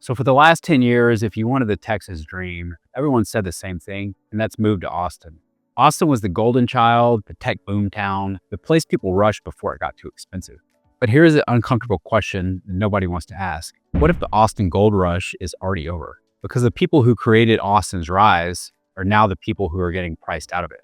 So for the last 10 years, if you wanted the Texas dream, everyone said the same thing, and that's move to Austin. Austin was the golden child, the tech boom town, the place people rushed before it got too expensive. But here's the uncomfortable question that nobody wants to ask. What if the Austin gold rush is already over? Because the people who created Austin's rise are now the people who are getting priced out of it.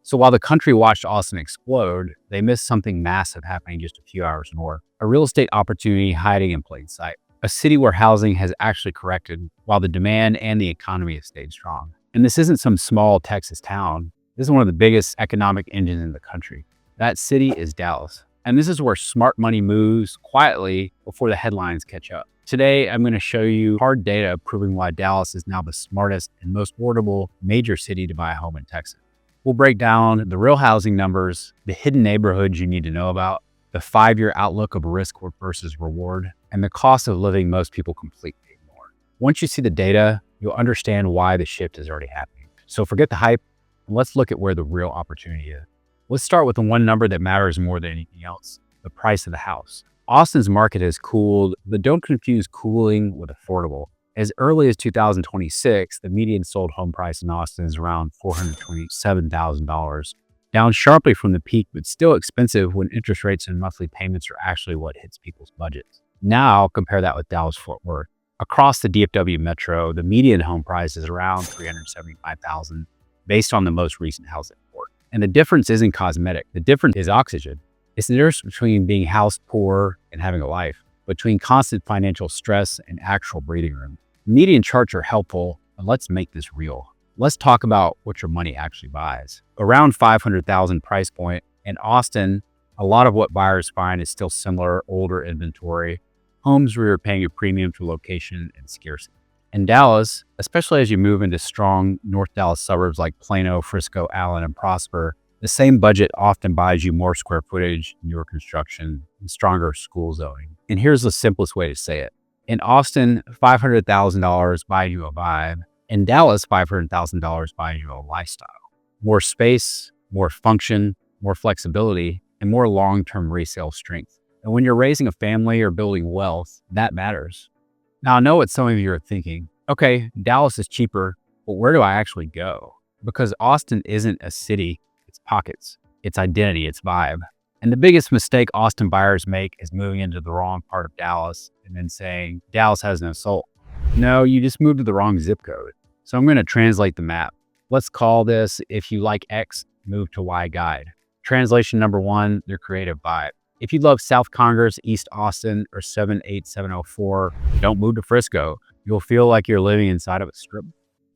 So while the country watched Austin explode, they missed something massive happening just a few hours north. A real estate opportunity hiding in plain sight. A city where housing has actually corrected while the demand and the economy have stayed strong. And this isn't some small Texas town. This is one of the biggest economic engines in the country. That city is Dallas. And this is where smart money moves quietly before the headlines catch up. Today, I'm going to show you hard data proving why Dallas is now the smartest and most affordable major city to buy a home in Texas. We'll break down the real housing numbers, the hidden neighborhoods you need to know about, the 5-year outlook of risk versus reward, and the cost of living most people completely ignore. Once you see the data, you'll understand why the shift is already happening. So forget the hype, and let's look at where the real opportunity is. Let's start with the one number that matters more than anything else, the price of the house. Austin's market has cooled, but don't confuse cooling with affordable. As early as 2026, the median sold home price in Austin is around $427,000, down sharply from the peak, but still expensive when interest rates and monthly payments are actually what hits people's budgets. Now, compare that with Dallas-Fort Worth. Across the DFW metro, the median home price is around $375,000 based on the most recent housing report. And the difference isn't cosmetic. The difference is oxygen. It's the difference between being house poor and having a life, between constant financial stress and actual breathing room. Median charts are helpful, but let's make this real. Let's talk about what your money actually buys. Around $500,000 price point. In Austin, a lot of what buyers find is still similar, older inventory, homes where you're paying a premium for location and scarcity. In Dallas, especially as you move into strong North Dallas suburbs like Plano, Frisco, Allen, and Prosper, the same budget often buys you more square footage, newer construction, and stronger school zoning. And here's the simplest way to say it. In Austin, $500,000 buys you a vibe. In Dallas, $500,000 buys you a lifestyle. More space, more function, more flexibility, and more long-term resale strength. And when you're raising a family or building wealth, that matters. Now, I know what some of you are thinking. Okay, Dallas is cheaper, but where do I actually go? Because Austin isn't a city, it's pockets, it's identity, it's vibe. And the biggest mistake Austin buyers make is moving into the wrong part of Dallas and then saying, Dallas has no soul. No, you just moved to the wrong zip code. So I'm going to translate the map. Let's call this, if you like X, move to Y guide. Translation number 1, their creative vibe. If you love South Congress, East Austin, or 78704, don't move to Frisco. You'll feel like you're living inside of a strip.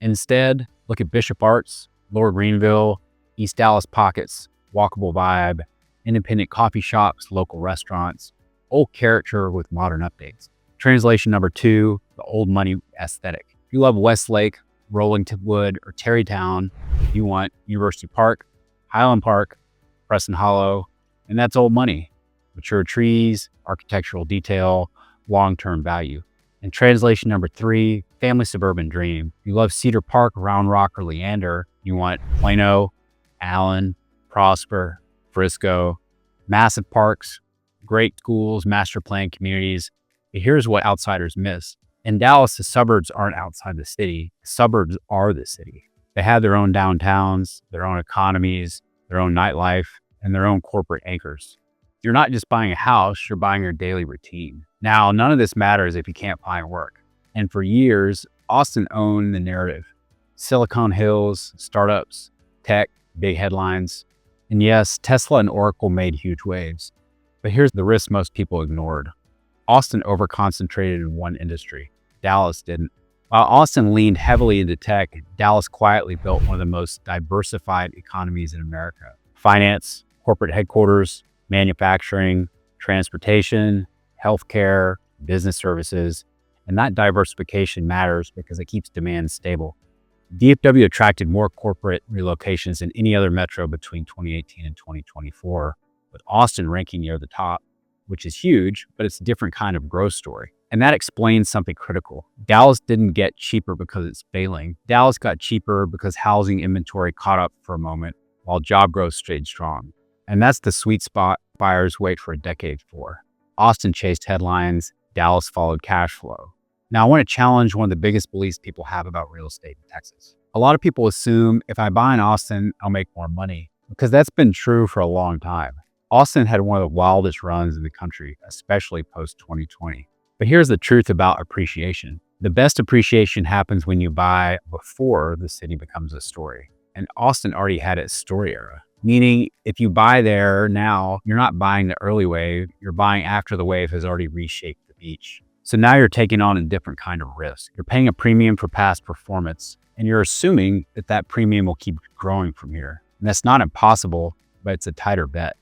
Instead, look at Bishop Arts, Lower Greenville, East Dallas pockets, walkable vibe, independent coffee shops, local restaurants, old character with modern updates. Translation number 2, the old money aesthetic. If you love Westlake, Rollington Wood, or Terrytown, you want University Park, Highland Park, Preston Hollow, and that's old money. Mature trees, architectural detail, long-term value. And translation number 3, family suburban dream. If you love Cedar Park, Round Rock, or Leander, you want Plano, Allen, Prosper, Frisco, massive parks, great schools, master plan communities. But here's what outsiders miss. In Dallas, the suburbs aren't outside the city. The suburbs are the city. They have their own downtowns, their own economies, their own nightlife, and their own corporate anchors. You're not just buying a house, you're buying your daily routine. Now, none of this matters if you can't find work. And for years, Austin owned the narrative. Silicon Hills, startups, tech, big headlines. And yes, Tesla and Oracle made huge waves. But here's the risk most people ignored. Austin overconcentrated in one industry. Dallas didn't. While Austin leaned heavily into tech, Dallas quietly built one of the most diversified economies in America. Finance, corporate headquarters, manufacturing, transportation, healthcare, business services, and that diversification matters because it keeps demand stable. DFW attracted more corporate relocations than any other metro between 2018 and 2024, with Austin ranking near the top, which is huge, but it's a different kind of growth story. And that explains something critical. Dallas didn't get cheaper because it's failing. Dallas got cheaper because housing inventory caught up for a moment while job growth stayed strong. And that's the sweet spot buyers wait for a decade for. Austin chased headlines, Dallas followed cash flow. Now, I want to challenge one of the biggest beliefs people have about real estate in Texas. A lot of people assume if I buy in Austin, I'll make more money, because that's been true for a long time. Austin had one of the wildest runs in the country, especially post 2020. But here's the truth about appreciation. The best appreciation happens when you buy before the city becomes a story. And Austin already had its story era. Meaning, if you buy there now, you're not buying the early wave, you're buying after the wave has already reshaped the beach. So now you're taking on a different kind of risk. You're paying a premium for past performance, and you're assuming that that premium will keep growing from here. And that's not impossible, but it's a tighter bet.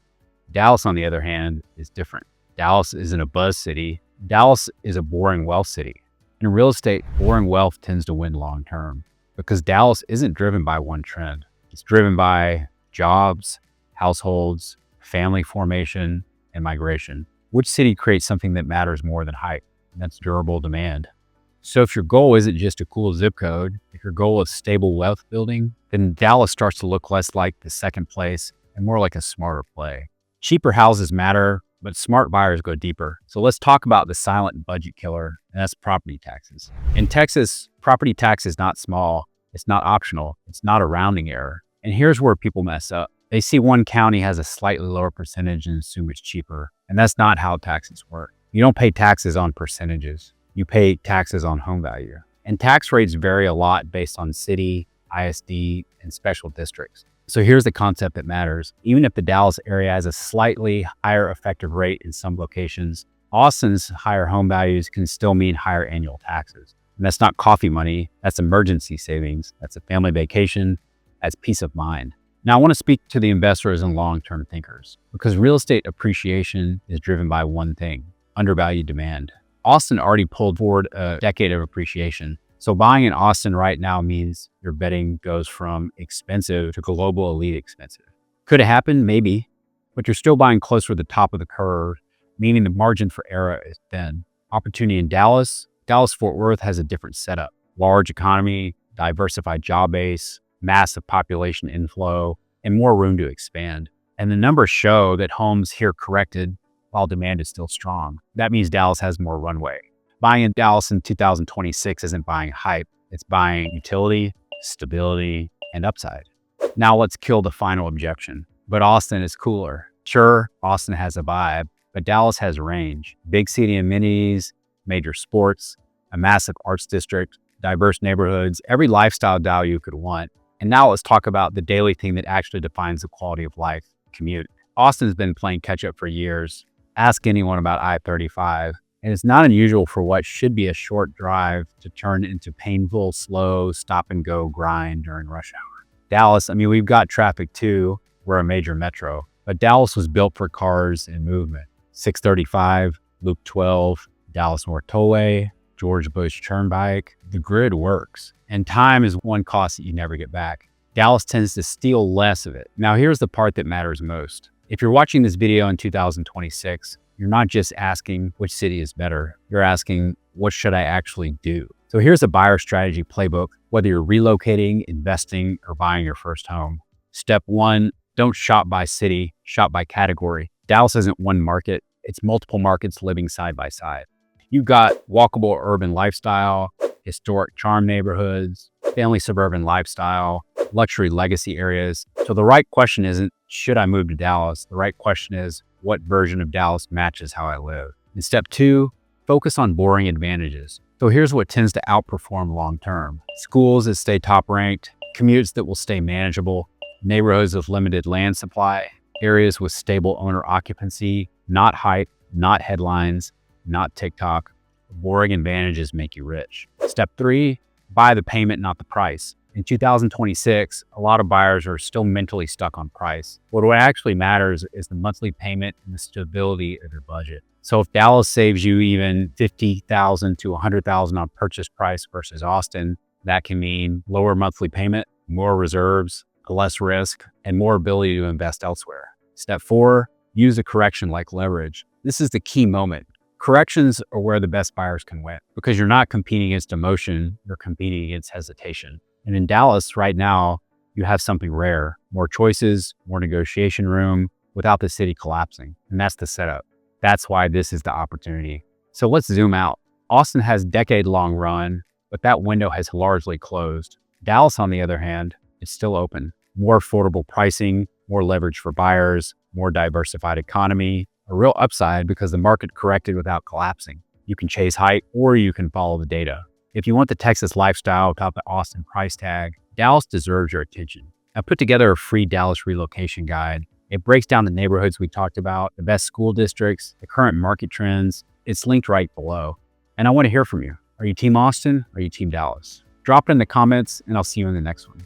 Dallas, on the other hand, is different. Dallas isn't a buzz city. Dallas is a boring wealth city. In real estate, boring wealth tends to win long term because Dallas isn't driven by one trend. It's driven by jobs, households, family formation, and migration. Which city creates something that matters more than hype? And that's durable demand. So if your goal isn't just a cool zip code, if your goal is stable wealth building, then Dallas starts to look less like the second place and more like a smarter play. Cheaper houses matter, but smart buyers go deeper. So let's talk about the silent budget killer, and that's property taxes. In Texas, property tax is not small, it's not optional, it's not a rounding error. And here's where people mess up. They see one county has a slightly lower percentage and assume it's cheaper. And that's not how taxes work. You don't pay taxes on percentages. You pay taxes on home value. And tax rates vary a lot based on city, ISD, and special districts. So here's the concept that matters. Even if the Dallas area has a slightly higher effective rate in some locations, Austin's higher home values can still mean higher annual taxes. And that's not coffee money, that's emergency savings, that's a family vacation, that's peace of mind. Now, I want to speak to the investors and long-term thinkers because real estate appreciation is driven by one thing: undervalued demand. Austin already pulled forward a decade of appreciation. So buying in Austin right now means your betting goes from expensive to global elite expensive. Could it happen? Maybe, but you're still buying closer to the top of the curve, meaning the margin for error is thin. Opportunity in Dallas-Fort Worth has a different setup. Large economy, diversified job base, massive population inflow, and more room to expand. And the numbers show that homes here corrected while demand is still strong. That means Dallas has more runway. Buying in Dallas in 2026 isn't buying hype, it's buying utility, stability, and upside. Now let's kill the final objection. But Austin is cooler. Sure, Austin has a vibe, but Dallas has range. Big city amenities, major sports, a massive arts district, diverse neighborhoods, every lifestyle dial you could want. And now let's talk about the daily thing that actually defines the quality of life: commute. Austin's been playing catch up for years. Ask anyone about I-35. And it's not unusual for what should be a short drive to turn into painful, slow, stop and go grind during rush hour. Dallas, I mean, we've got traffic too. We're a major metro, but Dallas was built for cars and movement. 635, Loop 12, Dallas North Tollway, George Bush Turnpike. The grid works, and time is one cost that you never get back. Dallas tends to steal less of it. Now, here's the part that matters most. If you're watching this video in 2026, you're not just asking which city is better. You're asking, what should I actually do? So here's a buyer strategy playbook, whether you're relocating, investing, or buying your first home. Step one, don't shop by city, shop by category. Dallas isn't one market, it's multiple markets living side by side. You've got walkable urban lifestyle, historic charm neighborhoods, family suburban lifestyle, luxury legacy areas. So the right question isn't, should I move to Dallas? The right question is, what version of Dallas matches how I live? And step two, focus on boring advantages. So here's what tends to outperform long-term: schools that stay top ranked, commutes that will stay manageable, neighborhoods with limited land supply, areas with stable owner occupancy, not hype, not headlines, not TikTok. Boring advantages make you rich. Step three, buy the payment, not the price. In 2026, a lot of buyers are still mentally stuck on price. What actually matters is the monthly payment and the stability of your budget. So if Dallas saves you even $50,000 to $100,000 on purchase price versus Austin, that can mean lower monthly payment, more reserves, less risk, and more ability to invest elsewhere. Step four, use a correction like leverage. This is the key moment. Corrections are where the best buyers can win because you're not competing against emotion, you're competing against hesitation. And in Dallas right now, you have something rare: more choices, more negotiation room without the city collapsing. And that's the setup. That's why this is the opportunity. So let's zoom out. Austin has decade-long run, but that window has largely closed. Dallas, on the other hand, is still open. More affordable pricing, more leverage for buyers, more diversified economy, a real upside because the market corrected without collapsing. You can chase height or you can follow the data. If you want the Texas lifestyle without the Austin price tag, Dallas deserves your attention. I put together a free Dallas relocation guide. It breaks down the neighborhoods we talked about, the best school districts, the current market trends. It's linked right below. And I want to hear from you. Are you Team Austin or are you Team Dallas? Drop it in the comments and I'll see you in the next one.